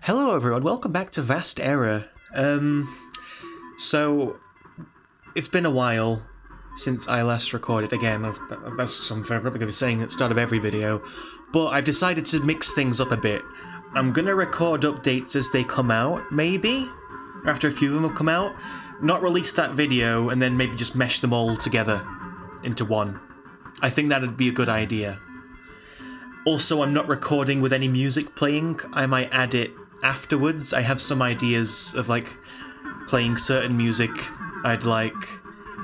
Hello everyone, welcome back to Vast Error. So, it's been a while since I last recorded. Again, that's something I'm probably going to be saying at the start of every video, but I've decided to mix things up a bit. I'm going to record updates as they come out, maybe? After a few of them have come out. Not release that video, and then maybe just mesh them all together into one. I think that'd be a good idea. Also, I'm not recording with any music playing. I might add it afterwards. I have some ideas of, like, playing certain music I'd like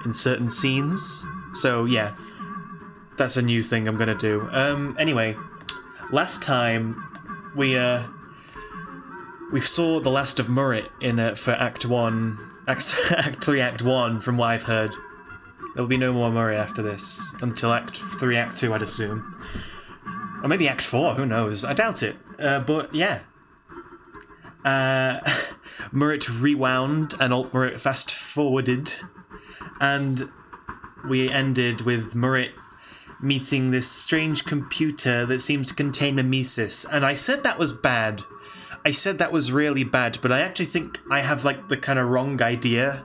in certain scenes. So, yeah. That's a new thing I'm gonna do. Anyway. Last time, we saw the last of Murray for Act 1. Act 3, Act 1, from what I've heard. There'll be no more Murray after this. Until Act 3, Act 2, I'd assume. Or maybe Act 4, who knows? I doubt it. But yeah. Murray rewound and Alt-Murray fast-forwarded. And we ended with Murray meeting this strange computer that seems to contain mimesis. And I said that was bad. I said that was really bad, but I actually think I have, like, the kind of wrong idea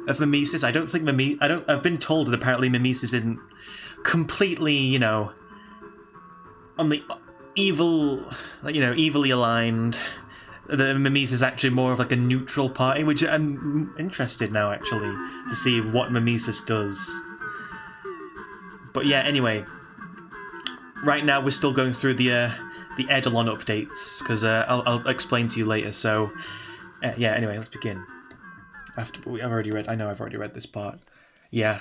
of mimesis. I don't think I've been told that apparently mimesis isn't completely, you know, on the evil, you know, evilly aligned. The mimesis is actually more of like a neutral party, which I'm interested now actually to see what mimesis does. But yeah, anyway, right now we're still going through the Eidolon updates because I'll explain to you later. So yeah, anyway, let's begin. I've already read this part. Yeah,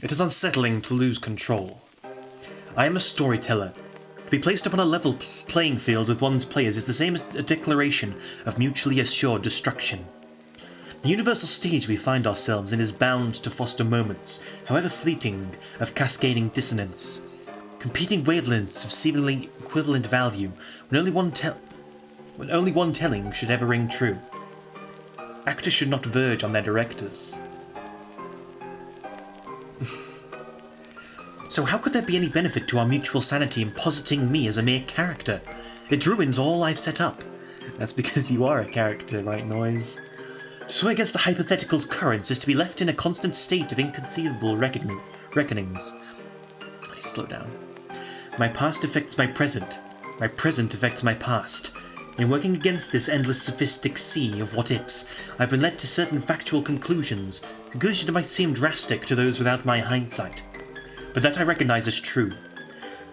it is unsettling to lose control. I am a storyteller. To be placed upon a level playing field with one's players is the same as a declaration of mutually assured destruction. The universal stage we find ourselves in is bound to foster moments, however fleeting, of cascading dissonance. Competing wavelengths of seemingly equivalent value, when only one telling should ever ring true. Actors should not verge on their directors. So how could there be any benefit to our mutual sanity in positing me as a mere character? It ruins all I've set up. That's because you are a character, right, Noise? To swim against the hypothetical's currents is to be left in a constant state of inconceivable reckonings. I need to slow down. My past affects my present affects my past. In working against this endless sophistic sea of what-ifs, I've been led to certain factual conclusions that might seem drastic to those without my hindsight. But that I recognize as true.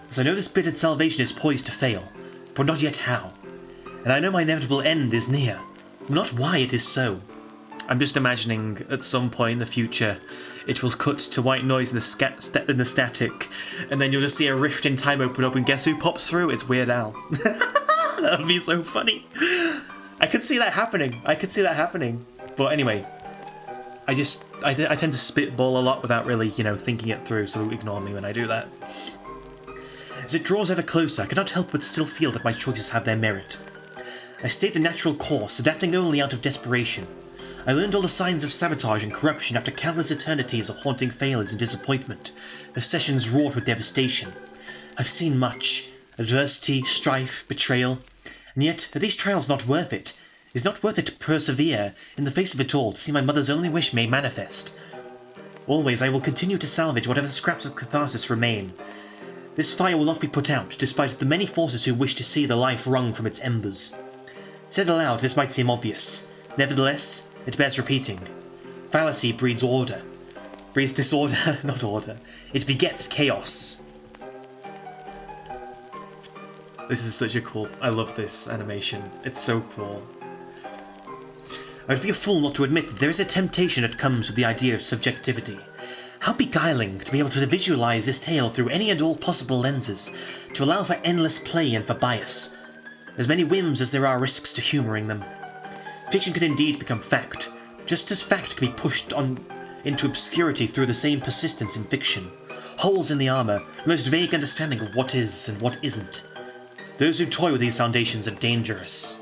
As I know this bitter salvation is poised to fail, but not yet how. And I know my inevitable end is near, but not why it is so. I'm just imagining at some point in the future, it will cut to white noise in the static, and then you'll just see a rift in time open up, and guess who pops through? It's Weird Al. That would be so funny. I could see that happening. But anyway, I tend to spitball a lot without really, you know, thinking it through, so ignore me when I do that. As it draws ever closer, I cannot help but still feel that my choices have their merit. I stayed the natural course, adapting only out of desperation. I learned all the signs of sabotage and corruption after countless eternities of haunting failures and disappointment, of sessions wrought with devastation. I've seen much. Adversity, strife, betrayal. And yet, are these trials not worth it? Is it not worth it to persevere, in the face of it all, to see my mother's only wish made manifest? Always I will continue to salvage whatever scraps of catharsis remain. This fire will not be put out, despite the many forces who wish to see the life wrung from its embers. Said aloud, this might seem obvious. Nevertheless, it bears repeating. Fallacy breeds order. Breeds disorder, not order. It begets chaos. This is such a cool... I love this animation. It's so cool. I would be a fool not to admit that there is a temptation that comes with the idea of subjectivity. How beguiling to be able to visualize this tale through any and all possible lenses, to allow for endless play and for bias. As many whims as there are risks to humouring them. Fiction can indeed become fact, just as fact can be pushed on into obscurity through the same persistence in fiction. Holes in the armour, the most vague understanding of what is and what isn't. Those who toy with these foundations are dangerous.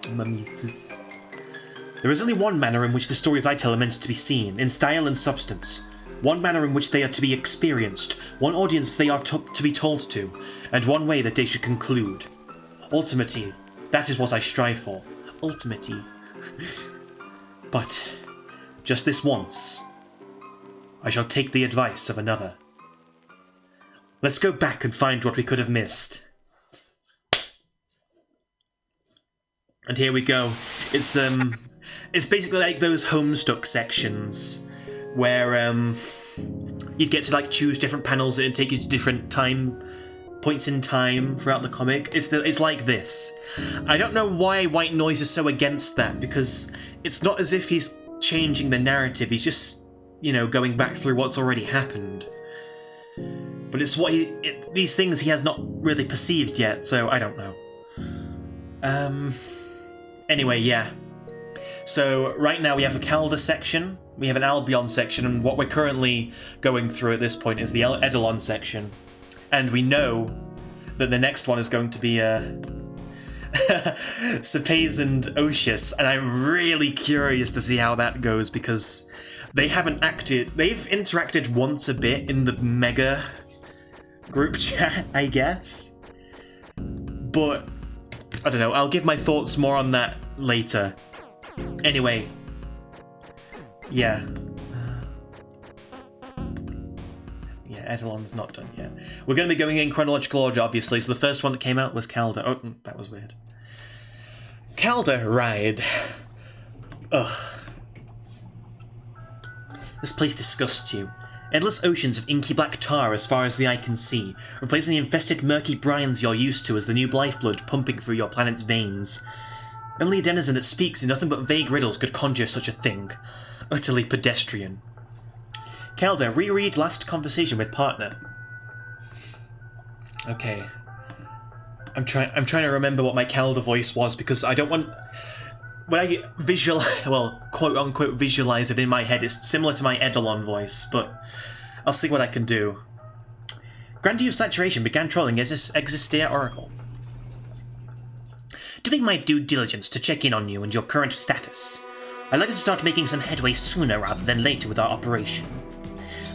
Mimesis. There is only one manner in which the stories I tell are meant to be seen, in style and substance. One manner in which they are to be experienced, one audience they are to be told to, and one way that they should conclude. Ultimately, that is what I strive for. Ultimately. But, just this once, I shall take the advice of another. Let's go back and find what we could have missed. And here we go. It's basically like those Homestuck sections where you'd get to like choose different panels and take you to different points in time throughout the comic. It's like this. I don't know why White Noise is so against that, because it's not as if he's changing the narrative. He's just, you know, going back through what's already happened. But it's what these things he has not really perceived yet, so I don't know. Anyway, yeah. So right now we have a Calder section, we have an Albion section, and what we're currently going through at this point is the Eidolon section. And we know that the next one is going to be Cepase and Oceus, and I'm really curious to see how that goes, because they've interacted once a bit in the Mega group chat, I guess. But I don't know, I'll give my thoughts more on that later. Anyway, yeah. Eidolon's not done yet. We're going to be going in chronological order, obviously, so the first one that came out was Calder. Oh, that was weird. Calder Ride. Ugh. This place disgusts you. Endless oceans of inky black tar as far as the eye can see, replacing the infested murky brines you're used to as the new lifeblood pumping through your planet's veins. Only a denizen that speaks in nothing but vague riddles could conjure such a thing. Utterly pedestrian. Calder, reread last conversation with partner. Okay. I'm trying to remember what my Calder voice was, because I don't want... When I quote unquote visualize it in my head, it's similar to my Eidolon voice, but I'll see what I can do. Grandee of Saturation began trolling Existia Oracle. Doing my due diligence to check in on you and your current status. I'd like to start making some headway sooner rather than later with our operation.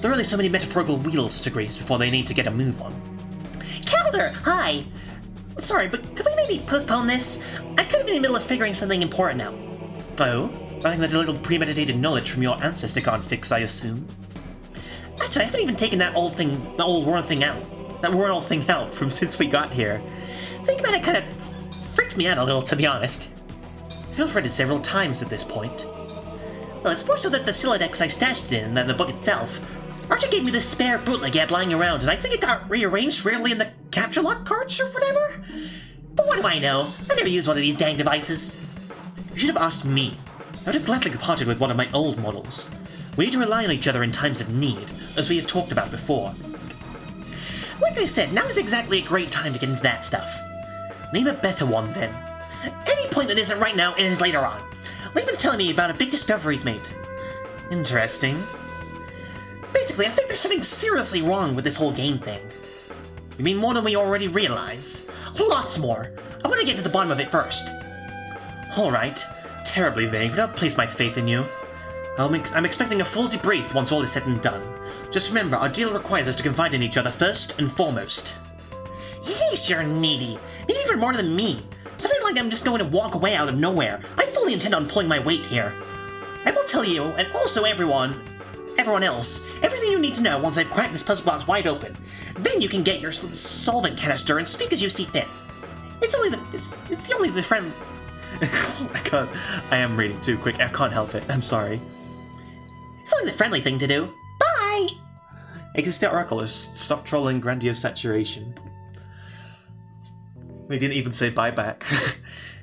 There are only so many metaphorical wheels to grease before they need to get a move on. Calder, hi! Sorry, but could we maybe postpone this? I'm kind of in the middle of figuring something important out. Oh? Nothing that a little premeditated knowledge from your ancestor can't fix, I assume? Actually, I haven't even taken that old world thing out from since we got here. Thinking about it kind of freaks me out a little, to be honest. I've read it several times at this point. Well, it's more so that the Silodex I stashed it in than the book itself. Archer gave me this spare bootleg he had lying around, and I think it got rearranged weirdly in the capture lock carts or whatever? But what do I know? I've never used one of these dang devices. You should have asked me. I would have gladly parted with one of my old models. We need to rely on each other in times of need, as we have talked about before. Like I said, now is exactly a great time to get into that stuff. Name a better one, then. Any point that isn't right now, it is later on. Laven's telling me about a big discovery he's made. Interesting. Basically, I think there's something seriously wrong with this whole game thing. You mean more than we already realize? Lots more. I want to get to the bottom of it first. Alright. Terribly vague, but I'll place my faith in you. I'm expecting a full debrief once all is said and done. Just remember, our deal requires us to confide in each other first and foremost. Yeesh, you're needy. Maybe even more than me. Something like I'm just going to walk away out of nowhere. I fully intend on pulling my weight here. I will tell you, and also everyone else, everything you need to know once I've cracked this puzzle box wide open. Then you can get your solvent canister and speak as you see fit. It's the only friend... I am reading too quick. I can't help it. I'm sorry. It's only the friendly thing to do. Bye! Existia Oracle has stopped trolling Grandiose Saturation. They didn't even say bye back.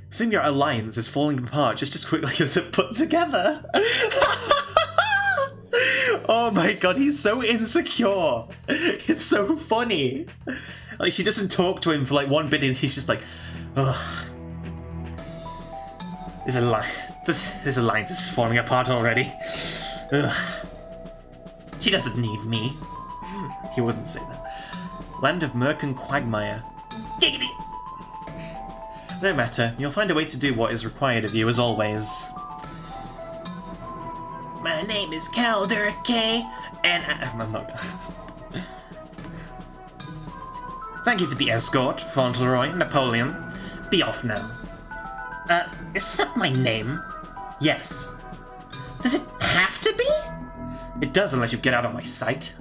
Seeing your alliance is falling apart just as quickly as it put together. Oh my god, he's so insecure. It's so funny. Like, she doesn't talk to him for like one bit and he's just like, ugh. This alliance is falling apart already. Ugh. She doesn't need me. He wouldn't say that. Land of Murk and Quagmire. Giggity! No matter, you'll find a way to do what is required of you as always. My name is Calder K, and I'm not... Thank you for the escort, Fauntleroy, Napoleon. Be off now. Is that my name? Yes. Does it have to be? It does unless you get out of my sight.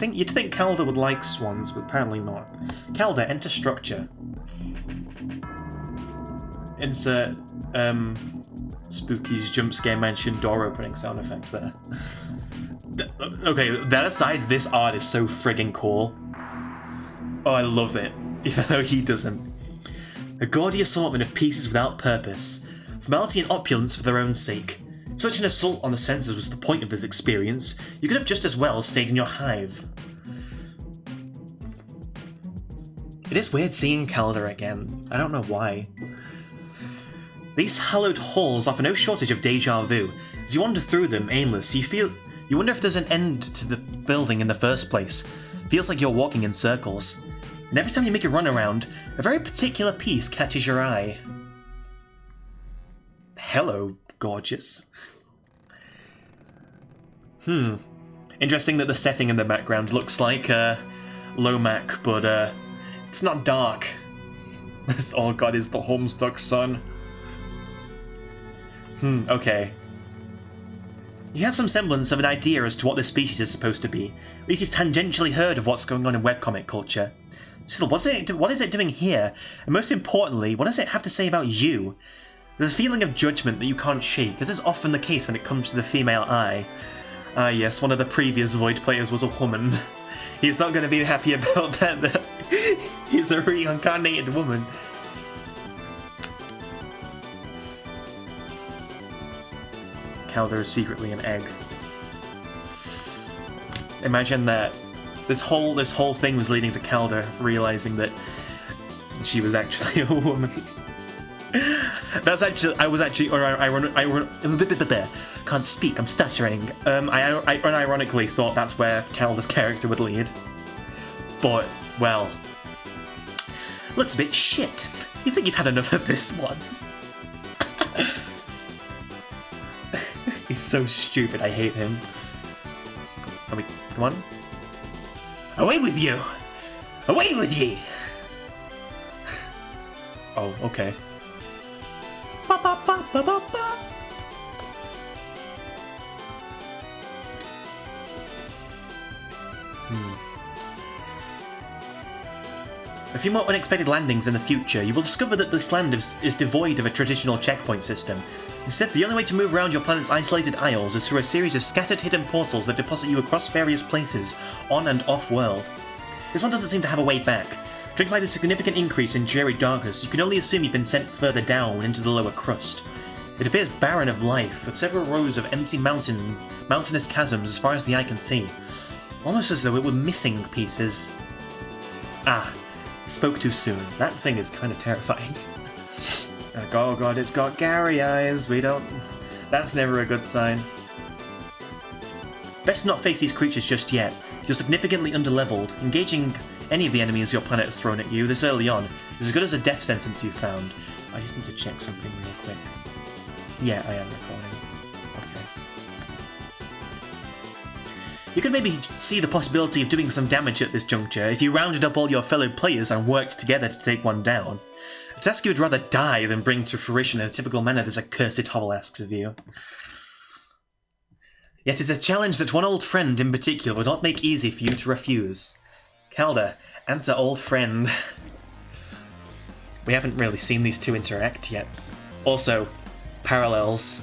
You'd think Calder would like swans, but apparently not. Calder, enter structure. Insert, Spooky's jump scare mansion door opening sound effects there. Okay, that aside, this art is so friggin' cool. Oh, I love it, even though he doesn't. A gaudy assortment of pieces without purpose, formality and opulence for their own sake. If such an assault on the senses was the point of this experience, you could have just as well stayed in your hive. It is weird seeing Calder again. I don't know why. These hallowed halls offer no shortage of deja vu. As you wander through them, aimless, you wonder if there's an end to the building in the first place. Feels like you're walking in circles. And every time you make a run around, a very particular piece catches your eye. Hello, gorgeous. Interesting that the setting in the background looks like Lomac, but it's not dark. This all god is the Homestuck sun. Okay. You have some semblance of an idea as to what this species is supposed to be. At least you've tangentially heard of what's going on in webcomic culture. Still, what is it doing here? And most importantly, what does it have to say about you? There's a feeling of judgment that you can't shake, as is often the case when it comes to the female eye. Ah yes, one of the previous Void players was a woman. He's not going to be happy about that. He's a reincarnated woman. Calder is secretly an egg. Imagine that this whole thing was leading to Calder realizing that she was actually a woman. Can't speak, I'm stuttering. I unironically thought that's where Calder's character would lead. But, well, looks a bit shit. You think you've had enough of this one? He's so stupid, I hate him. Come on. Away with you! Away with ye! Oh, okay. Ba ba ba ba ba ba. A few more unexpected landings in the future, you will discover that this land is devoid of a traditional checkpoint system. Instead, the only way to move around your planet's isolated isles is through a series of scattered hidden portals that deposit you across various places, on and off-world. This one doesn't seem to have a way back. Driven by the significant increase in dreary darkness, you can only assume you've been sent further down into the lower crust. It appears barren of life, with several rows of empty mountainous chasms as far as the eye can see. Almost as though it were missing pieces. Ah, spoke too soon. That thing is kind of terrifying. Oh god, it's got Gary eyes. That's never a good sign. Best not face these creatures just yet. You're significantly underleveled. Engaging any of the enemies your planet has thrown at you this early on is as good as a death sentence you've found. I just need to check something real quick. Yeah, I am recording. Okay. You could maybe see the possibility of doing some damage at this juncture if you rounded up all your fellow players and worked together to take one down. A task you would rather die than bring to fruition in a typical manner this accursed hovel asks of you. Yet it's a challenge that one old friend in particular would not make easy for you to refuse. Calder, answer old friend. We haven't really seen these two interact yet. Also, parallels.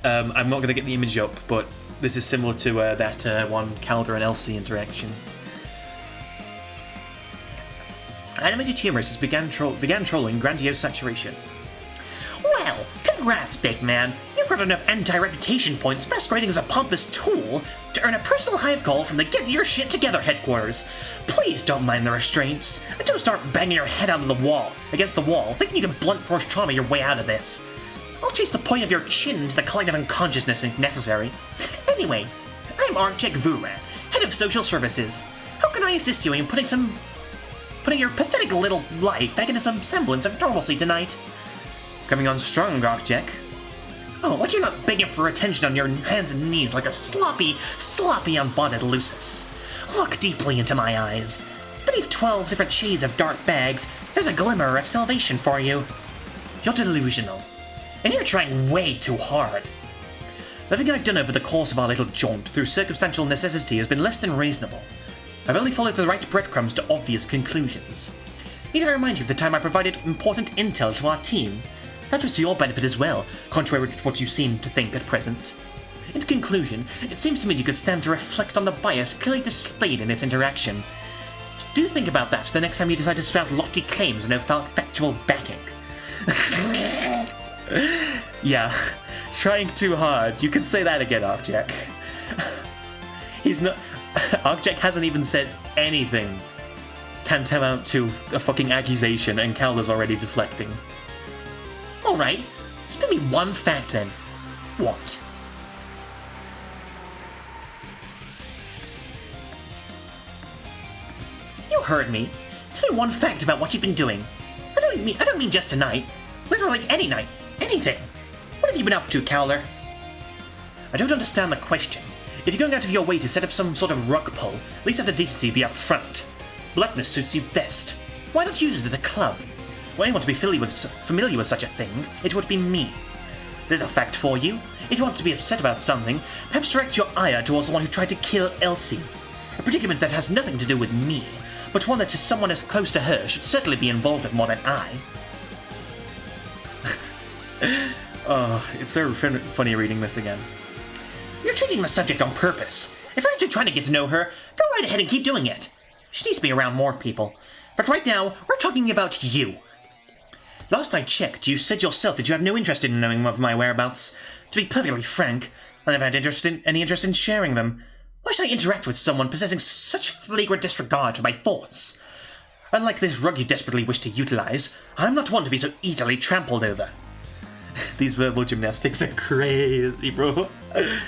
I'm not going to get the image up, but this is similar to that one Calder and Elsie interaction. Animated humorist began trolling grandiose saturation. Well, congrats, big man. You've got enough anti-reputation points masquerading as a pompous tool to earn a personal hive call from the Get Your Shit Together headquarters. Please don't mind the restraints, and don't start banging your head against the wall, thinking you can blunt force trauma your way out of this. I'll chase the point of your chin into the collective unconsciousness if necessary. Anyway, I'm Arctic Vura, head of social services. How can I assist you in putting your pathetic little life back into some semblance of normalcy tonight? Coming on strong, Arctic. Oh, like you're not begging for attention on your hands and knees like a sloppy unbodied Lucis. Look deeply into my eyes. Beneath 12 different shades of dark bags, There's a glimmer of salvation for you. You're delusional. And you're trying way too hard. Nothing I've done over the course of our little jaunt through circumstantial necessity has been less than reasonable. I've only followed the right breadcrumbs to obvious conclusions. Need I remind you of the time I provided important intel to our team? That was to your benefit as well, contrary to what you seem to think at present. In conclusion, it seems to me you could stand to reflect on the bias clearly displayed in this interaction. Do think about that the next time you decide to spout lofty claims with no factual backing. Yeah, trying too hard. You can say that again, Arcjak. He's not... Arcjak hasn't even said anything tantamount to a fucking accusation, and Calder's already deflecting. Alright, spin me one fact then. What? You heard me. Tell me one fact about what you've been doing. I don't mean just tonight. Literally any night. Anything. What have you been up to, Cowler? I don't understand the question. If you're going out of your way to set up some sort of rug pull, at least have the decency to be up front. Bluntness suits you best. Why not use it as a club? Were anyone to be familiar with such a thing, it would be me. There's a fact for you. If you want to be upset about something, perhaps direct your ire towards the one who tried to kill Elsie. A predicament that has nothing to do with me, but one that to someone as close to her should certainly be involved with more than I. Oh, it's so funny reading this again. You're treating the subject on purpose. If you're actually trying to get to know her, go right ahead and keep doing it. She needs to be around more people. But right now, we're talking about you. Last I checked, you said yourself that you have no interest in knowing of my whereabouts. To be perfectly frank, I never had any interest in sharing them. Why should I interact with someone possessing such flagrant disregard for my thoughts? Unlike this rug you desperately wish to utilize, I'm not one to be so easily trampled over. These verbal gymnastics are crazy, bro. I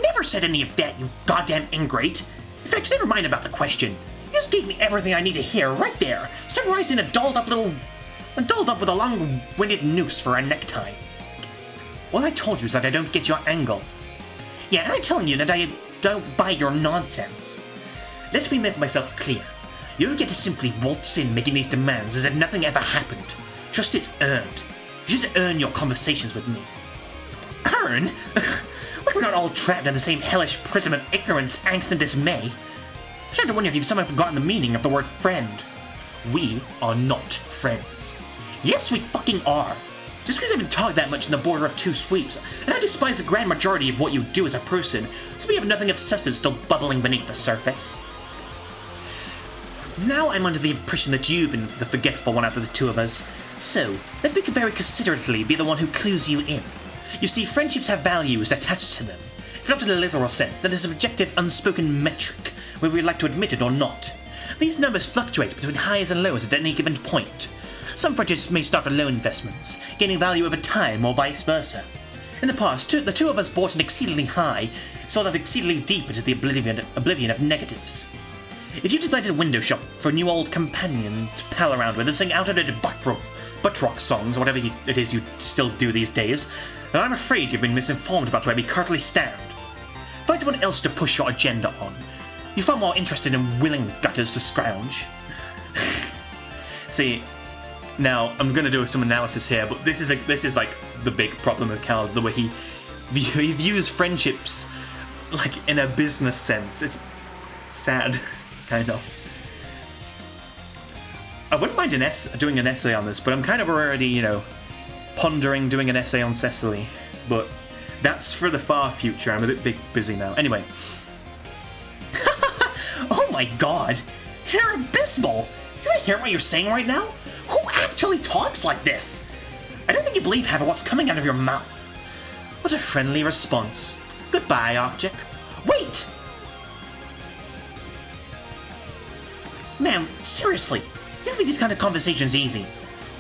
never said any of that, you goddamn ingrate. In fact, never mind about the question. You just gave me everything I need to hear right there, summarized in a dolled up with a long-winded noose for a necktie. All I told you is that I don't get your angle. Yeah, and I'm telling you that I don't buy your nonsense. Let me make myself clear. You don't get to simply waltz in making these demands as if nothing ever happened. Trust is earned. You just earn your conversations with me. Earn? Like we're not all trapped in the same hellish prison of ignorance, angst, and dismay. I start to wonder if you've somehow forgotten the meaning of the word friend. We are not friends. Yes, we fucking are. Just because I haven't talked that much in the border of two sweeps, and I despise the grand majority of what you do as a person, so we have nothing of substance still bubbling beneath the surface. Now I'm under the impression that you've been the forgetful one out of the two of us, so let me very considerately be the one who clues you in. You see, friendships have values attached to them. If not in a literal sense, then as an objective, unspoken metric, whether we like to admit it or not. These numbers fluctuate between highs and lows at any given point. Some friendships may start with low investments, gaining value over time or vice versa. In the past, the two of us bought an exceedingly high, saw that exceedingly deep into the oblivion of negatives. If you decided to window shop for a new old companion to pal around with and sing outdated butt rock songs, or whatever it is you still do these days, then I'm afraid you've been misinformed about where we currently stand. Find someone else to push your agenda on. You're far more interested in willing gutters to scrounge. See, now I'm gonna do some analysis here, but this is like the big problem with Cal, the way he views friendships like in a business sense. It's sad, kind of. I wouldn't mind doing an essay on this, but I'm kind of already, pondering doing an essay on Cecily. But that's for the far future. I'm a bit busy now. Anyway. Oh my god! You're abysmal! You don't hear what you're saying right now? Who actually talks like this? I don't think you believe half of what's coming out of your mouth. What a friendly response. Goodbye, Arctic. Wait! Man, seriously, you don't make these kind of conversations easy.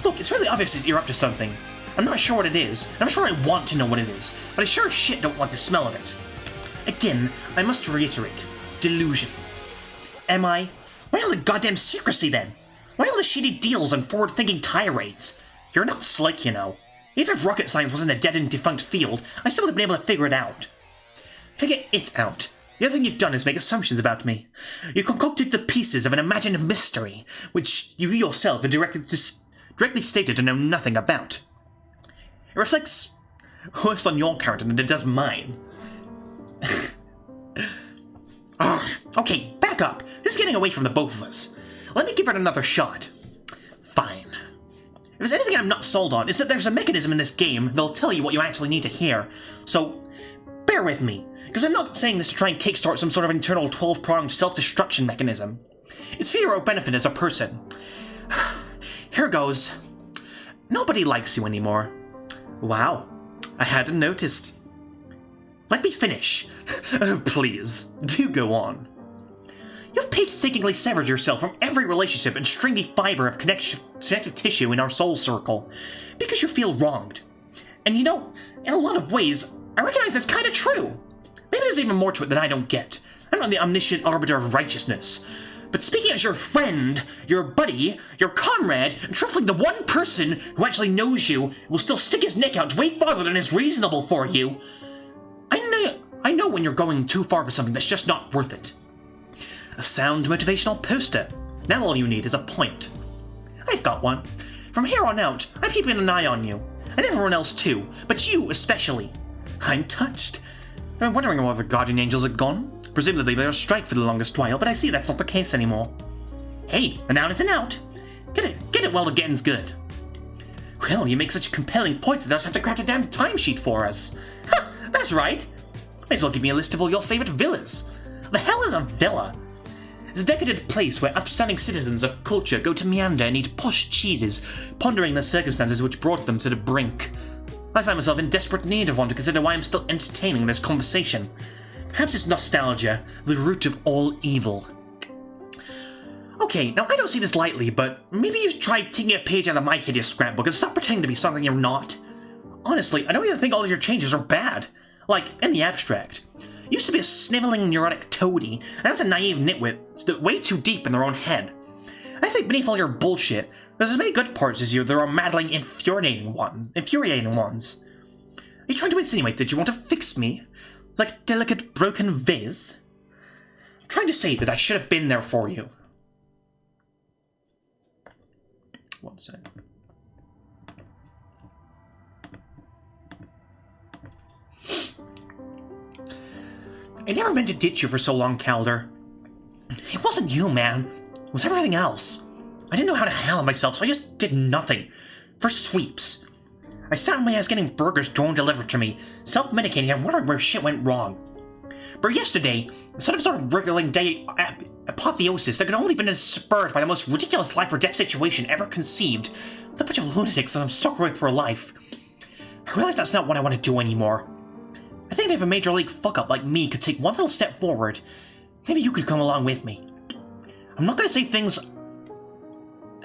Look, it's really obvious that you're up to something. I'm not sure what it is, and I'm sure I want to know what it is, but I sure as shit don't want the smell of it. Again, I must reiterate, delusion. Am I? Why all the goddamn secrecy then? Why all the shitty deals and forward-thinking tirades? You're not slick, you know. Even if rocket science wasn't a dead and defunct field, I still would have been able to figure it out. Figure it out. The other thing you've done is make assumptions about me. You concocted the pieces of an imagined mystery, which you yourself have directly stated to know nothing about. It reflects worse on your character than it does mine. Okay, back up. This is getting away from the both of us. Let me give it another shot. Fine. If there's anything I'm not sold on, it's that there's a mechanism in this game that'll tell you what you actually need to hear. So, bear with me, because I'm not saying this to try and kickstart some sort of internal 12-pronged self-destruction mechanism. It's for your own benefit as a person. Here goes. Nobody likes you anymore. Wow, I hadn't noticed. Let me finish. Oh, please, do go on. You've painstakingly severed yourself from every relationship and stringy fiber of connective tissue in our soul circle, because you feel wronged. And you know, in a lot of ways, I recognize that's kind of true. Maybe there's even more to it that I don't get. I'm not the omniscient arbiter of righteousness. But speaking as your friend, your buddy, your comrade, and truthfully the one person who actually knows you will still stick his neck out way farther than is reasonable for you, I know when you're going too far for something that's just not worth it. A sound motivational poster. Now all you need is a point. I've got one. From here on out, I'm keeping an eye on you. And everyone else too, but you especially. I'm touched. I've been wondering where the guardian angels are gone. Presumably they were on strike for the longest while, but I see that's not the case anymore. Hey, an out is an out. Get it while the getting's good. Well, you make such compelling points that they'll have to craft a damn timesheet for us. Ha! That's right. Might as well give me a list of all your favorite villas. The hell is a villa? It's a decadent place where upstanding citizens of culture go to meander and eat posh cheeses, pondering the circumstances which brought them to the brink. I find myself in desperate need of one to consider why I'm still entertaining this conversation. Perhaps it's nostalgia, the root of all evil. Okay, now I don't see this lightly, but maybe you should try taking a page out of my hideous scrapbook and stop pretending to be something you're not. Honestly, I don't even think all of your changes are bad. Like, in the abstract. You used to be a sniveling neurotic toady, and that's a naive nitwit way too deep in their own head. I think beneath all your bullshit, there's as many good parts as you there are maddening, infuriating ones. Are you trying to insinuate that you want to fix me? Like a delicate broken vase? I'm trying to say that I should have been there for you. One second. I never meant to ditch you for so long, Calder. It wasn't you, man. It was everything else. I didn't know how to handle myself, so I just did nothing. For sweeps. I sat on my ass getting burgers drone delivered to me, self-medicating and wondering where shit went wrong. But yesterday, instead of sort of wriggling day apotheosis that could only have been spurred by the most ridiculous life-or-death situation ever conceived, with a bunch of lunatics that I'm stuck with for life, I realize that's not what I want to do anymore. I think if a major league fuck-up like me could take one little step forward, maybe you could come along with me. I'm not going to say things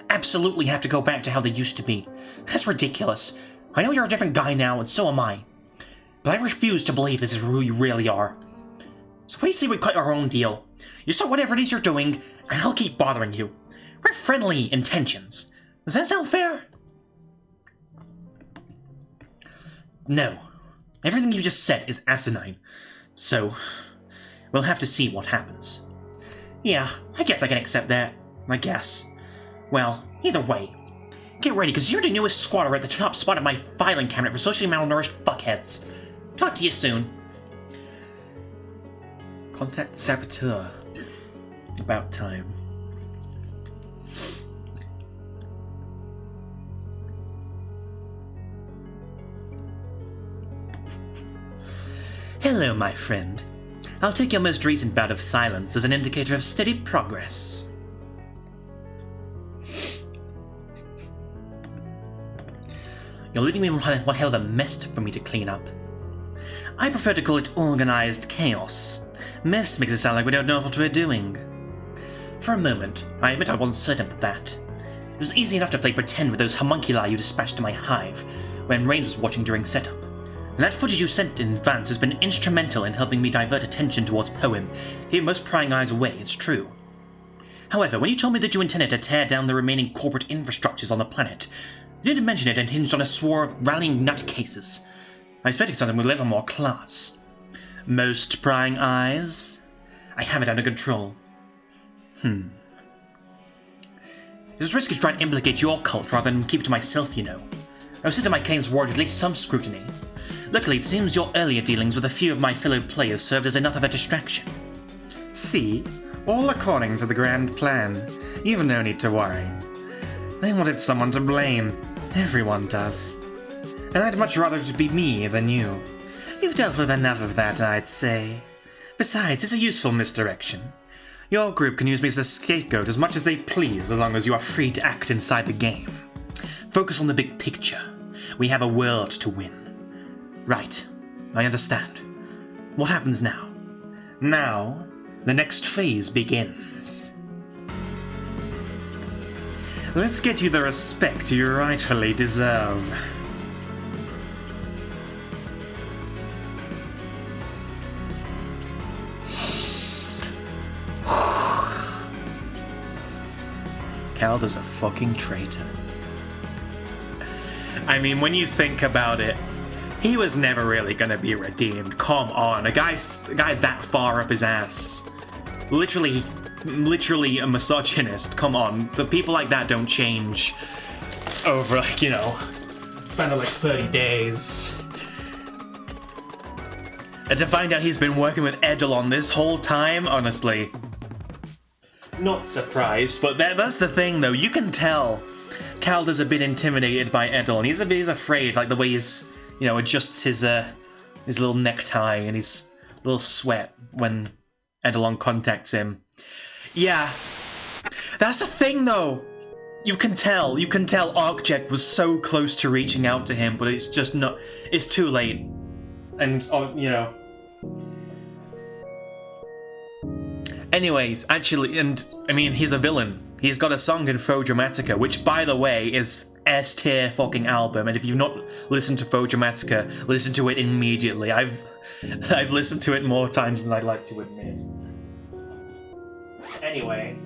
absolutely have to go back to how they used to be. That's ridiculous. I know you're a different guy now, and so am I. But I refuse to believe this is who you really are. So what do you say we cut our own deal? You start whatever it is you're doing, and I'll keep bothering you. We're friendly intentions. Does that sound fair? No. Everything you just said is asinine. So, we'll have to see what happens. Yeah, I guess I can accept that. I guess. Well, either way. Get ready, because you're the newest squatter at the top spot of my filing cabinet for socially malnourished fuckheads. Talk to you soon. Contact Saboteur. About time. Hello, my friend. I'll take your most recent bout of silence as an indicator of steady progress. You're leaving me one hell of a mess for me to clean up. I prefer to call it organized chaos. Mess makes it sound like we don't know what we're doing. For a moment, I admit I wasn't certain of that. It was easy enough to play pretend with those homunculi you dispatched to my hive, when Rain was watching during setup. And that footage you sent in advance has been instrumental in helping me divert attention towards Poem, keeping most prying eyes away, it's true. However, when you told me that you intended to tear down the remaining corporate infrastructures on the planet, you didn't mention it and hinged on a swarm of rallying nutcases. I expected something with a little more class. Most prying eyes? I have it under control. It was risky to try and implicate your cult rather than keep it to myself, you know. I was certain my claims warranted at least some scrutiny. Luckily, it seems your earlier dealings with a few of my fellow players served as enough of a distraction. See? All according to the grand plan. You've no need to worry. They wanted someone to blame. Everyone does. And I'd much rather it be me than you. You've dealt with enough of that, I'd say. Besides, it's a useful misdirection. Your group can use me as a scapegoat as much as they please, as long as you are free to act inside the game. Focus on the big picture. We have a world to win. Right, I understand. What happens now? Now, the next phase begins. Let's get you the respect you rightfully deserve. Calder's a fucking traitor. I mean, when you think about it, he was never really gonna be redeemed. Come on, a guy that far up his ass. Literally a misogynist. Come on, the people like that don't change over, like, you know, span of like 30 days. And to find out he's been working with Eidolon this whole time, honestly, not surprised. But that's the thing, though. You can tell Calder's a bit intimidated by Eidolon. He's afraid, like the way he's, you know, adjusts his little necktie and his little sweat when Eidolon contacts him. Yeah, that's the thing, though. You can tell Arcject was so close to reaching out to him, but it's just not. It's too late, and you know. Anyways, actually, and I mean, he's a villain. He's got a song in Faux Dramatica, which, by the way, is S tier fucking album. And if you've not listened to Faux Dramatica, listen to it immediately. I've listened to it more times than I'd like to admit. Anyway,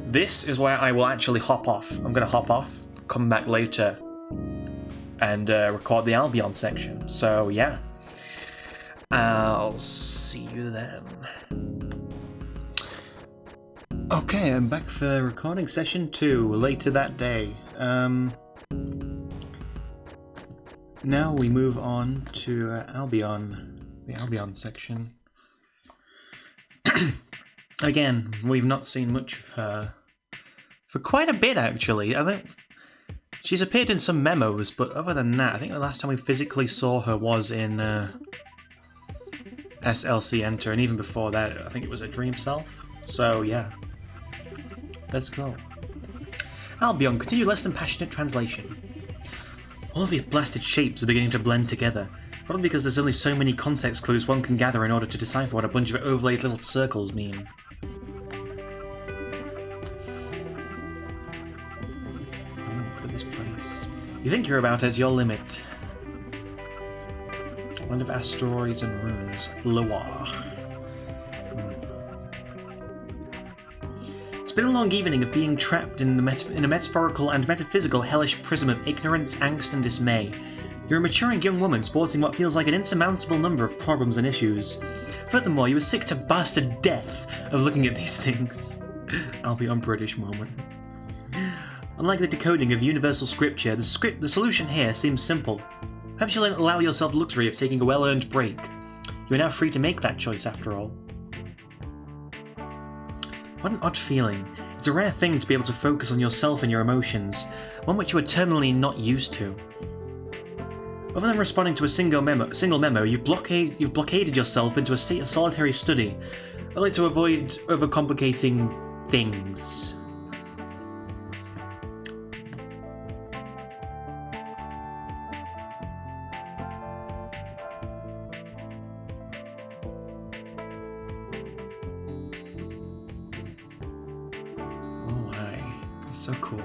this is where I will actually hop off. I'm gonna hop off, come back later, and record the Albion section. So yeah. I'll see you then. Okay, I'm back for recording session 2 later that day. Now we move on to Albion, the Albion section. Again, we've not seen much of her for quite a bit, actually. I think she's appeared in some memos, but other than that, I think the last time we physically saw her was in SLC Enter, and even before that, I think it was a Dream Self. So yeah, let's go. Albion, continue less than passionate translation. All of these blasted shapes are beginning to blend together, probably because there's only so many context clues one can gather in order to decipher what a bunch of overlaid little circles mean. Oh, look at this place. You think you're about at your limit. Land of asteroids and runes. Loire. It's been a long evening of being trapped in a metaphorical and metaphysical hellish prism of ignorance, angst, and dismay. You're a maturing young woman sporting what feels like an insurmountable number of problems and issues. Furthermore, you are sick to bastard death of looking at these things. I'll be on British moment. Unlike the decoding of universal scripture, the solution here seems simple. Perhaps you'll allow yourself the luxury of taking a well-earned break. You are now free to make that choice, after all. What an odd feeling. It's a rare thing to be able to focus on yourself and your emotions, one which you are terminally not used to. Other than responding to a single memo, you've blockaded yourself into a state of solitary study, only to avoid overcomplicating things. So cool.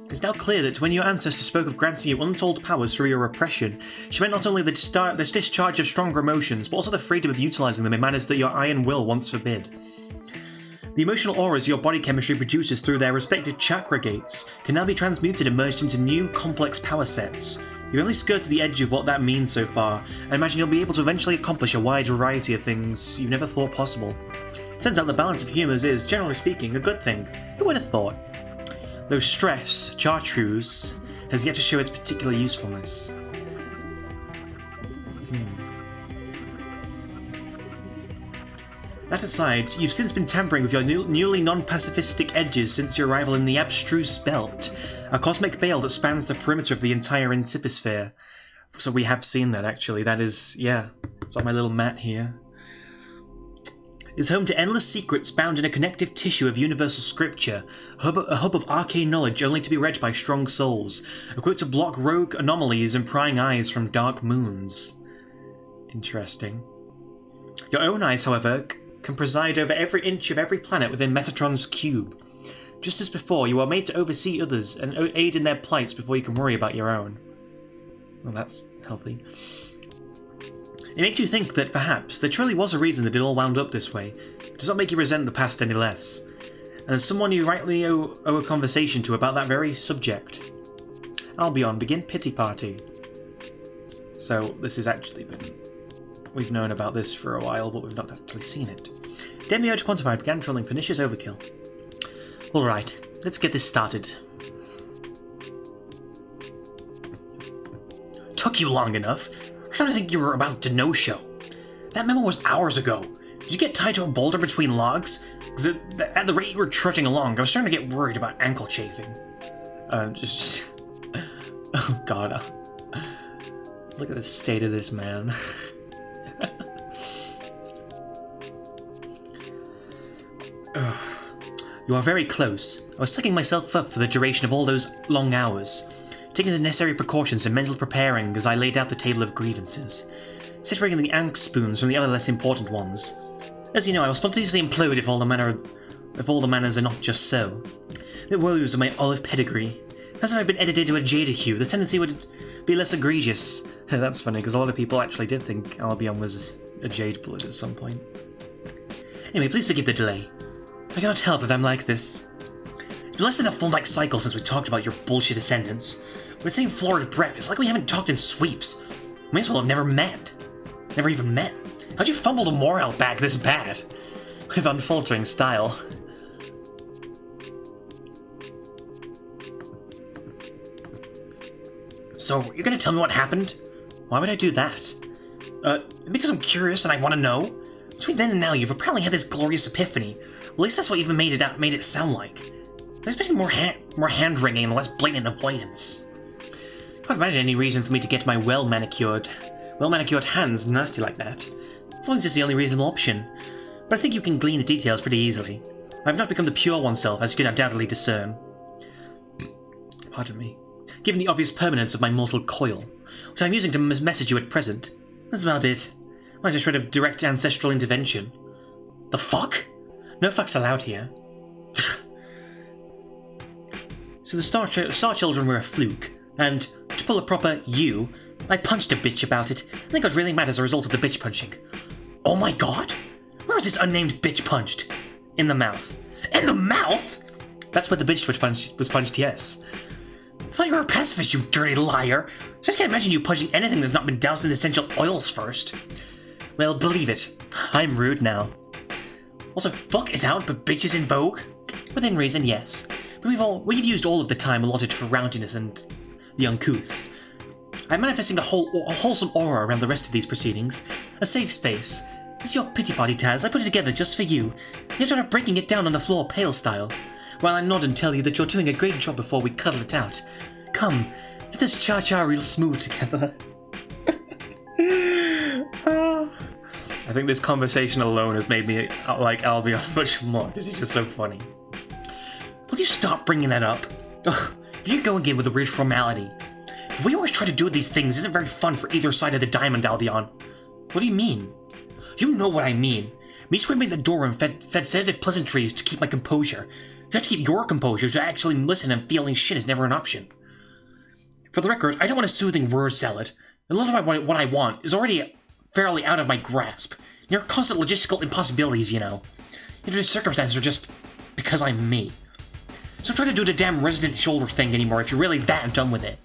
It's now clear that when your ancestor spoke of granting you untold powers through your repression, she meant not only the discharge of stronger emotions, but also the freedom of utilising them in manners that your iron will once forbid. The emotional auras your body chemistry produces through their respective chakra gates can now be transmuted and merged into new, complex power sets. You've only skirted the edge of what that means so far. I imagine you'll be able to eventually accomplish a wide variety of things you never thought possible. It turns out the balance of humours is, generally speaking, a good thing. Who would have thought? Though stress, chartreuse, has yet to show its particular usefulness. That aside, you've since been tampering with your newly non-pacifistic edges since your arrival in the Abstruse Belt, a cosmic bale that spans the perimeter of the entire Incipisphere. So we have seen that, actually. That is, yeah, it's on my little mat here. Is home to endless secrets bound in a connective tissue of universal scripture, a hub of arcane knowledge only to be read by strong souls, equipped to block rogue anomalies and prying eyes from dark moons. Interesting. Your own eyes, however, can preside over every inch of every planet within Metatron's cube. Just as before, you are made to oversee others and aid in their plights before you can worry about your own. Well, that's healthy. It makes you think that perhaps there truly was a reason that it all wound up this way. It does not make you resent the past any less. And as someone you rightly owe a conversation to about that very subject. Albion, begin pity party. So, this has actually been... We've known about this for a while, but we've not actually seen it. Demiurge Quantified began trolling pernicious overkill. Alright, let's get this started. Took you long enough? I started to think you were about to no-show. That memo was hours ago. Did you get tied to a boulder between logs? Because at the rate you were trudging along, I was starting to get worried about ankle chafing. Oh god. Look at the state of this man. You are very close. I was sucking myself up for the duration of all those long hours, taking the necessary precautions and mentally preparing as I laid out the table of grievances, separating the angst spoons from the other less important ones. As you know, I will spontaneously implode if all the manners are not just so. The woes of my olive pedigree. As if I'd been edited to a jaded hue, the tendency would be less egregious. That's funny, because a lot of people actually did think Albion was a jade blood at some point. Anyway, please forgive the delay. I cannot help that I'm like this. It's been less than a full night cycle since we talked about your bullshit ascendance. We're the same florid breath. It's like we haven't talked in sweeps. We may as well have never met. Never even met. How'd you fumble the morale back this bad? With unfaltering style. So, you're gonna tell me what happened? Why would I do that? Because I'm curious and I want to know. Between then and now, you've apparently had this glorious epiphany. At least that's what even made it sound like. There's been more hand-wringing and less blatant avoidance. Can't imagine any reason for me to get my well-manicured hands nasty like that. Avoidance is the only reasonable option. But I think you can glean the details pretty easily. I have not become the pure oneself, as you can undoubtedly discern. Pardon me. Given the obvious permanence of my mortal coil, which I'm using to message you at present. That's about it. Mine's a shred of direct ancestral intervention. The fuck? No fucks allowed here. So the Star Children were a fluke, and, to pull a proper you, I punched a bitch about it, and I got really mad as a result of the bitch punching. Oh my god? Where was this unnamed bitch punched? In the mouth. In the mouth?! That's where the bitch was punched, yes. I thought you were a pacifist, you dirty liar. I just can't imagine you punching anything that's not been doused in essential oils first. Well, believe it. I'm rude now. Also, fuck is out, but bitch is in vogue? Within reason, yes. But we've used all of the time allotted for rowdiness and the uncouth. I'm manifesting a wholesome aura around the rest of these proceedings. A safe space. This is your pity party, Taz. I put it together just for you. You have to start breaking it down on the floor, pale style. While I nod and tell you that you're doing a great job before we cuddle it out. Come, let us cha-cha real smooth together. I think this conversation alone has made me like Albion much more, because he's just so funny. Will you stop bringing that up? Ugh, you're going in with a weird formality. The way you always try to do these things isn't very fun for either side of the diamond, Albion. What do you mean? You know what I mean. Me screaming at the door and fed sedative pleasantries to keep my composure. You have to keep your composure to actually listen, and feeling shit is never an option. For the record, I don't want a soothing word salad. A lot of what I want is already fairly out of my grasp. There are constant logistical impossibilities, you know. If the circumstances are just because I'm me. So try to do the damn resident shoulder thing anymore if you're really that done with it.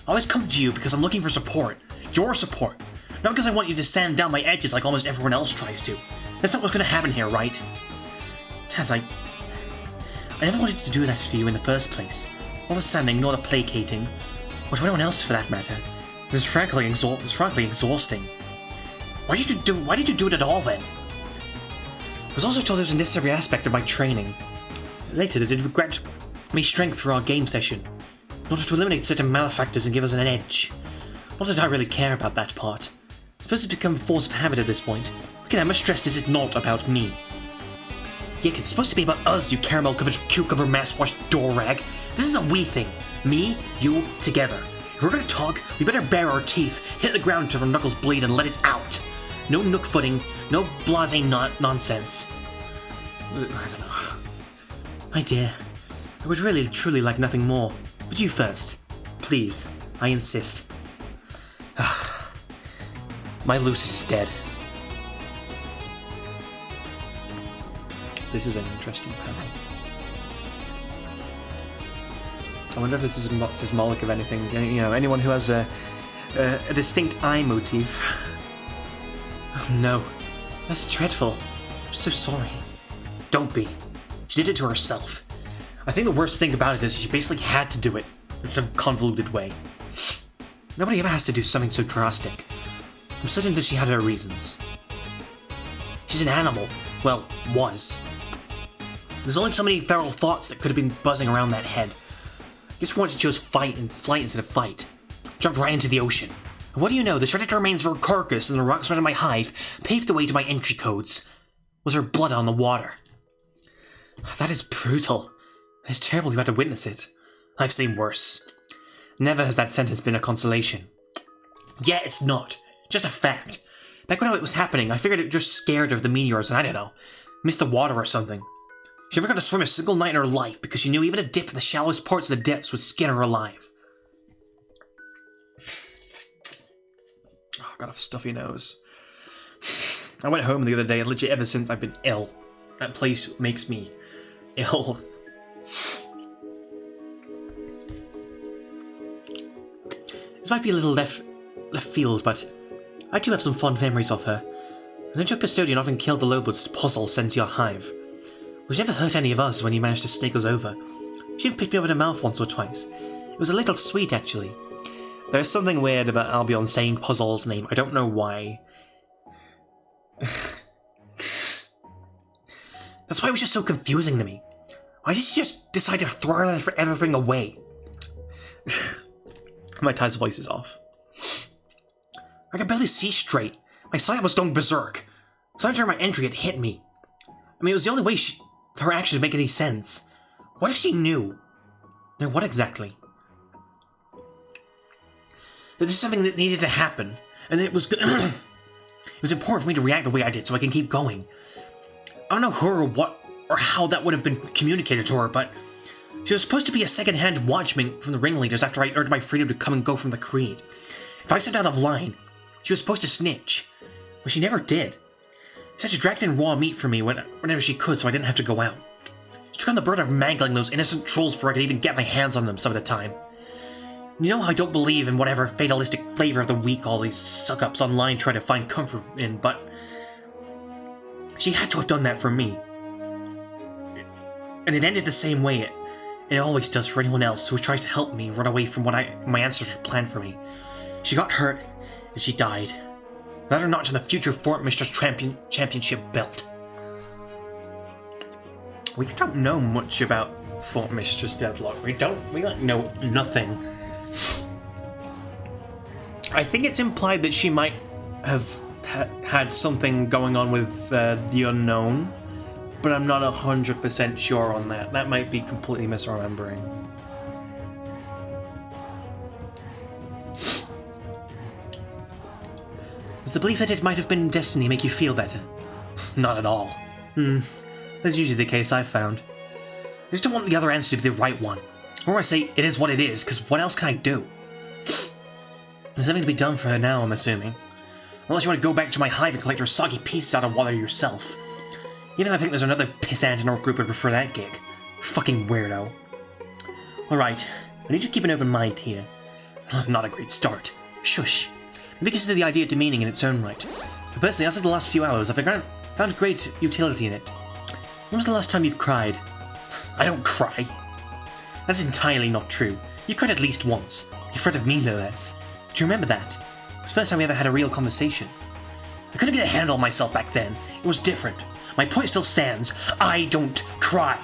I always come to you because I'm looking for support. Your support. Not because I want you to sand down my edges like almost everyone else tries to. That's not what's gonna happen here, right? Taz, I never wanted to do that for you in the first place. All the sanding, nor the placating. Or to anyone else for that matter. It's frankly exhausting. Why did you do it at all then? I was also told there was a necessary aspect of my training. Later, they did grant me strength for our game session, in order to eliminate certain malefactors and give us an edge. Not that I really care about that part. It's supposed to become a force of habit at this point. Again, I must stress this is not about me. Yet it's supposed to be about us, you caramel-covered cucumber mask-washed door rag. This is a we thing. Me, you, together. If we're gonna talk, we better bare our teeth, hit the ground till our knuckles bleed and let it out. No nook footing, no blasé nonsense. I don't know. My dear, I would really truly like nothing more. But you first. Please, I insist. My Lucis is dead. This is an interesting panel. I wonder if this is symbolic of anything. You know, anyone who has a distinct eye motif. Oh no, that's dreadful. I'm so sorry. Don't be. She did it to herself. I think the worst thing about it is she basically had to do it in some convoluted way. Nobody ever has to do something so drastic. I'm certain that she had her reasons. She's an animal. Well, was. There's only so many feral thoughts that could have been buzzing around that head. I guess for once she chose flight instead of fight. Jumped right into the ocean. And what do you know, the shredded remains of her carcass and the rocks around my hive paved the way to my entry codes. Was her blood on the water? That is brutal. It's terrible you had to witness it. I've seen worse. Never has that sentence been a consolation. Yeah, it's not. Just a fact. Back when it was happening, I figured it was just scared of the meteors and I don't know, missed the water or something. She never got to swim a single night in her life because she knew even a dip in the shallowest parts of the depths would skin her alive. Oh, I got a stuffy nose. I went home the other day and legit ever since I've been ill. That place makes me ill. This might be a little left field, but I too have some fond memories of her. An injured custodian often killed the lobos to puzzle sent to your hive. Which never hurt any of us when you managed to snake us over. She even picked me up in her mouth once or twice. It was a little sweet, actually. There's something weird about Albion saying Puzzle's name. I don't know why. That's why it was just so confusing to me. Why did she just decide to throw everything away? My Ty's voice is off. I could barely see straight. My sight was going berserk. So during my entry, it hit me. I mean, it was the only way her actions make any sense. What if she knew? No, what exactly? That this is something that needed to happen, and it was it was important for me to react the way I did so I can keep going. I don't know who or what or how that would have been communicated to her, but she was supposed to be a second-hand watchman from the ringleaders after I earned my freedom to come and go from the Creed. If I stepped out of line, she was supposed to snitch, but she never did. She said she dragged in raw meat for me whenever she could so I didn't have to go out. She took on the burden of mangling those innocent trolls before I could even get my hands on them some of the time. You know how I don't believe in whatever fatalistic flavor of the week all these suck-ups online try to find comfort in, but she had to have done that for me. And it ended the same way it always does for anyone else who tries to help me run away from what my ancestors planned for me. She got hurt, and she died. Let her not to the future Fort Mistress Championship belt. We don't know much about Fort Mistress Deadlock. We don't know nothing. I think it's implied that she might have had something going on with the unknown, but I'm not 100% sure on that. That might be completely misremembering. Does the belief that it might have been destiny make you feel better? Not at all. That's usually the case I've found. I just don't want the other answer to be the right one. Or I say, it is what it is, because what else can I do? There's nothing to be done for her now, I'm assuming. Unless you want to go back to my hive and collect her soggy pieces out of water yourself. Even I think there's another pissant in our group who'd prefer that gig. Fucking weirdo. Alright, I need you to keep an open mind here. Not a great start. Shush. Maybe consider the idea demeaning in its own right. But personally, as of the last few hours, I've found great utility in it. When was the last time you've cried? I don't cry. That's entirely not true. You cried at least once. In front of me, no less. Do you remember that? It was the first time we ever had a real conversation. I couldn't get a handle on myself back then. It was different. My point still stands. I don't cry.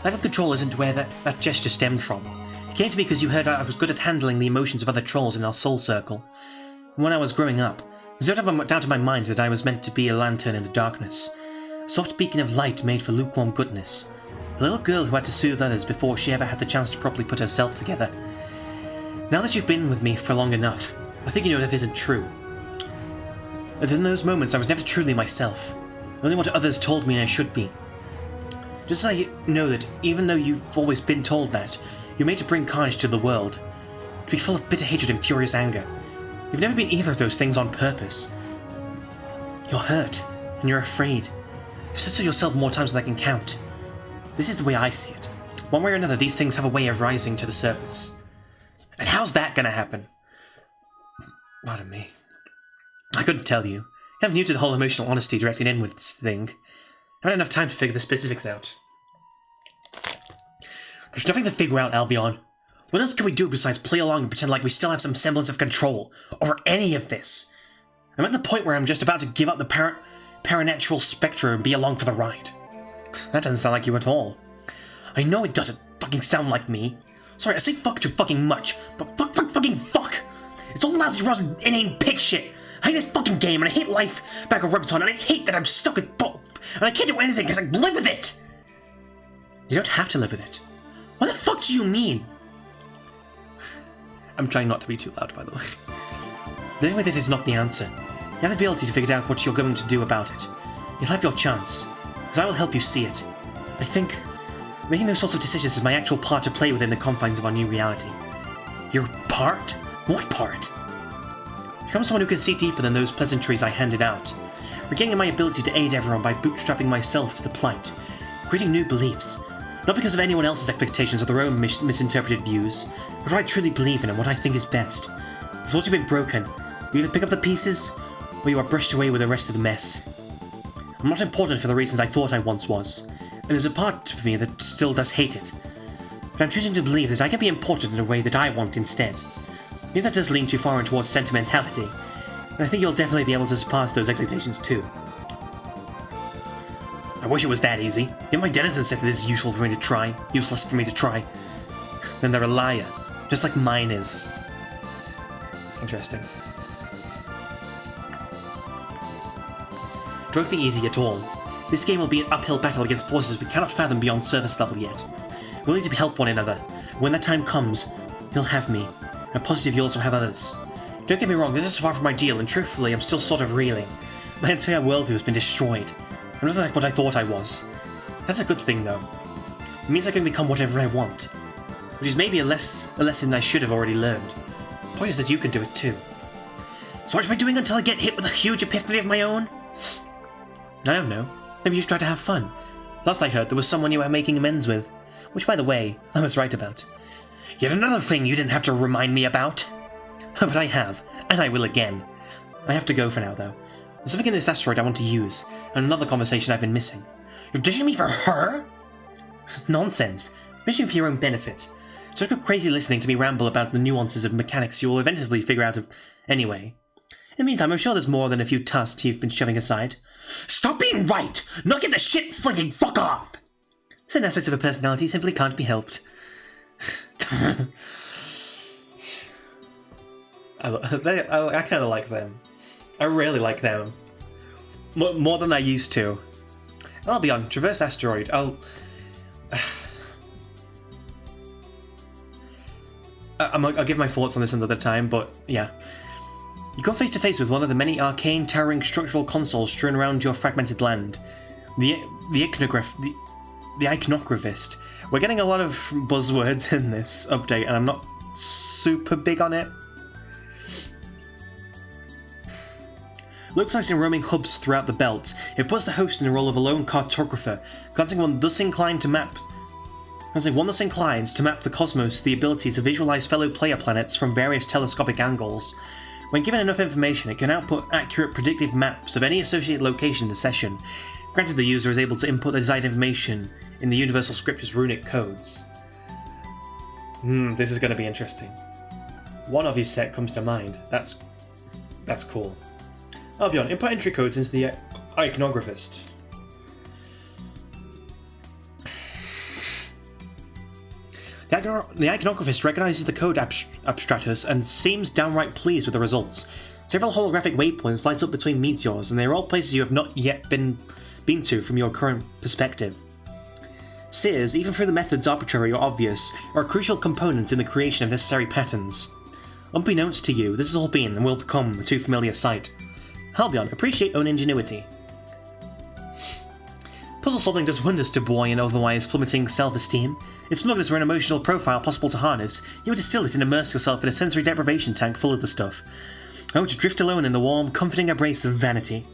Lack of control isn't where that gesture stemmed from. It came to me because you heard I was good at handling the emotions of other trolls in our soul circle. And when I was growing up, it was no doubt in my mind that I was meant to be a lantern in the darkness. A soft beacon of light made for lukewarm goodness. A little girl who had to soothe others before she ever had the chance to properly put herself together. Now that you've been with me for long enough, I think you know that isn't true. But in those moments I was never truly myself, only what others told me I should be. Just as I know that, even though you've always been told that, you're made to bring carnage to the world, to be full of bitter hatred and furious anger. You've never been either of those things on purpose. You're hurt, and you're afraid. You've said so yourself more times than I can count. This is the way I see it. One way or another, these things have a way of rising to the surface. And how's that gonna happen? Pardon me. I couldn't tell you. I'm new to the whole emotional honesty directed inwards thing. I haven't enough time to figure the specifics out. There's nothing to figure out, Albion. What else can we do besides play along and pretend like we still have some semblance of control over any of this? I'm at the point where I'm just about to give up the paranatural spectre and be along for the ride. That doesn't sound like you at all. I know it doesn't fucking sound like me. Sorry, I say fuck too fucking much, but fuck! It's all lousy, rotten, inane pig shit! I hate this fucking game, and I hate life back at Rubicon, and I hate that I'm stuck with both, and I can't do anything because I live with it! You don't have to live with it. What the fuck do you mean? I'm trying not to be too loud, by the way. Living with it is not the answer. You have the ability to figure out what you're going to do about it. You'll have your chance, because I will help you see it. I think making those sorts of decisions is my actual part to play within the confines of our new reality. Your part? What part? Become someone who can see deeper than those pleasantries I handed out. Regaining my ability to aid everyone by bootstrapping myself to the plight. Creating new beliefs. Not because of anyone else's expectations or their own misinterpreted views, but what I truly believe in and what I think is best. Because once you've been broken, you either pick up the pieces, or you are brushed away with the rest of the mess. I'm not important for the reasons I thought I once was, and there's a part of me that still does hate it. But I'm choosing to believe that I can be important in a way that I want instead. Maybe that does lean too far in towards sentimentality, and I think you'll definitely be able to surpass those expectations too. I wish it was that easy. Even my denizens said that this is useless for me to try. Then they're a liar, just like mine is. Interesting. It won't be easy at all. This game will be an uphill battle against forces we cannot fathom beyond surface level yet. We'll need to help one another. When that time comes, you'll have me. I'm positive you'll also have others. Don't get me wrong, this is far from ideal, and truthfully, I'm still sort of reeling. My entire worldview has been destroyed. I'm not like what I thought I was. That's a good thing, though. It means I can become whatever I want. Which is maybe a lesson I should have already learned. The point is that you can do it too. So what am I doing until I get hit with a huge epiphany of my own? I don't know. Maybe you should try to have fun. Last I heard, there was someone you were making amends with. Which, by the way, I was right about. Yet another thing you didn't have to remind me about. But I have, and I will again. I have to go for now, though. There's something in this asteroid I want to use, and another conversation I've been missing. You're dishing me for her? Nonsense. Wishing for your own benefit. So don't go crazy listening to me ramble about the nuances of mechanics you'll eventually figure out anyway. In the meantime, I'm sure there's more than a few tusks you've been shoving aside. Stop being right! Not get the shit flinging fuck off! Certain aspects of a personality simply can't be helped. I kind of like them. I really like them. More than I used to. I'll be on Traverse Asteroid. I'll give my thoughts on this another time, but yeah. You come face to face with one of the many arcane, towering structural consoles strewn around your fragmented land. The iconographist. We're getting a lot of buzzwords in this update, and I'm not super big on it. Localized in roaming hubs throughout the belt, it puts the host in the role of a lone cartographer, granting one thus inclined to map As one that's inclined to map the cosmos, the ability to visualize fellow player planets from various telescopic angles. When given enough information, it can output accurate predictive maps of any associated location in the session, granted the user is able to input the desired information in the Universal Script's runic codes. This is going to be interesting. One obvious set comes to mind. That's cool. Albion, input entry codes into the iconographist. The iconographist recognizes the code abstratus and seems downright pleased with the results. Several holographic waypoints light up between meteors, and they are all places you have not yet been to from your current perspective. Seers, even though the methods arbitrary or obvious, are a crucial component in the creation of necessary patterns. Unbeknownst to you, this has all been and will become a too familiar sight. Albion, appreciate own ingenuity. Puzzle solving does wonders to buoy an otherwise plummeting self-esteem. If smugness were an emotional profile possible to harness, you would distill it and immerse yourself in a sensory deprivation tank full of the stuff. Oh, to drift alone in the warm, comforting embrace of vanity.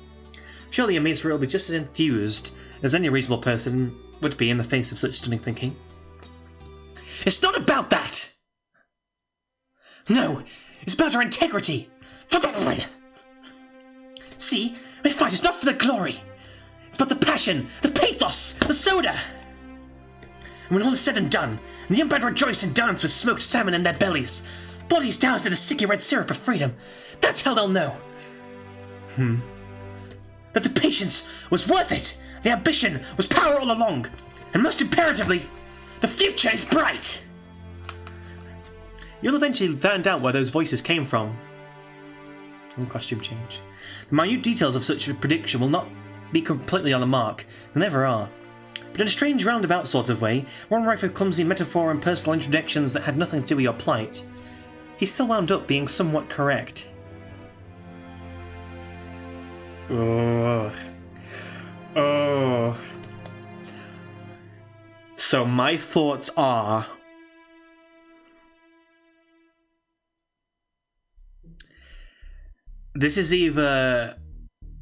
Surely Amicia will be just as enthused as any reasonable person would be in the face of such stunning thinking. It's not about that! No, it's about our integrity! See, we fight is not for the glory! It's about the passion, the pathos, the soda! And when all is said and done, and the Empire rejoice and dance with smoked salmon in their bellies, bodies doused in the sticky red syrup of freedom, that's how they'll know! That the patience was worth it! The ambition was power all along! And most imperatively, the future is bright! You'll eventually find out where those voices came from. Costume change. The minute details of such a prediction will not be completely on the mark, and never are. But in a strange roundabout sort of way, one rife with clumsy metaphor and personal introductions that had nothing to do with your plight, he still wound up being somewhat correct. Oh. So my thoughts are... this is either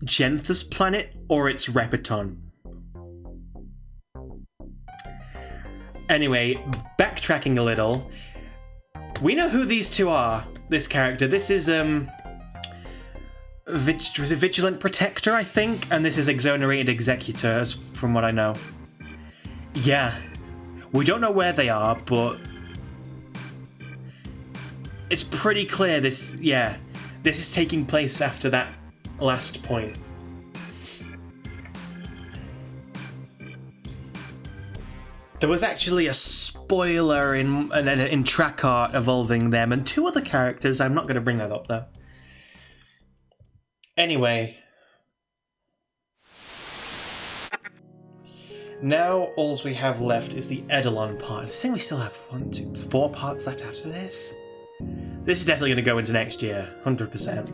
Gentha's planet or it's Repeton. Anyway, backtracking a little, we know who these two are. This character. This is was it Vigilant Protector, I think, and this is Exonerated Executor, as from what I know. Yeah, we don't know where they are, but it's pretty clear this. Yeah, this is taking place after that last point. There was actually a spoiler in track art involving them and two other characters. I'm not going to bring that up though. Anyway, now all we have left is the Eidolon part. I think we still have 4 parts left after this. This is definitely going to go into next year, 100%.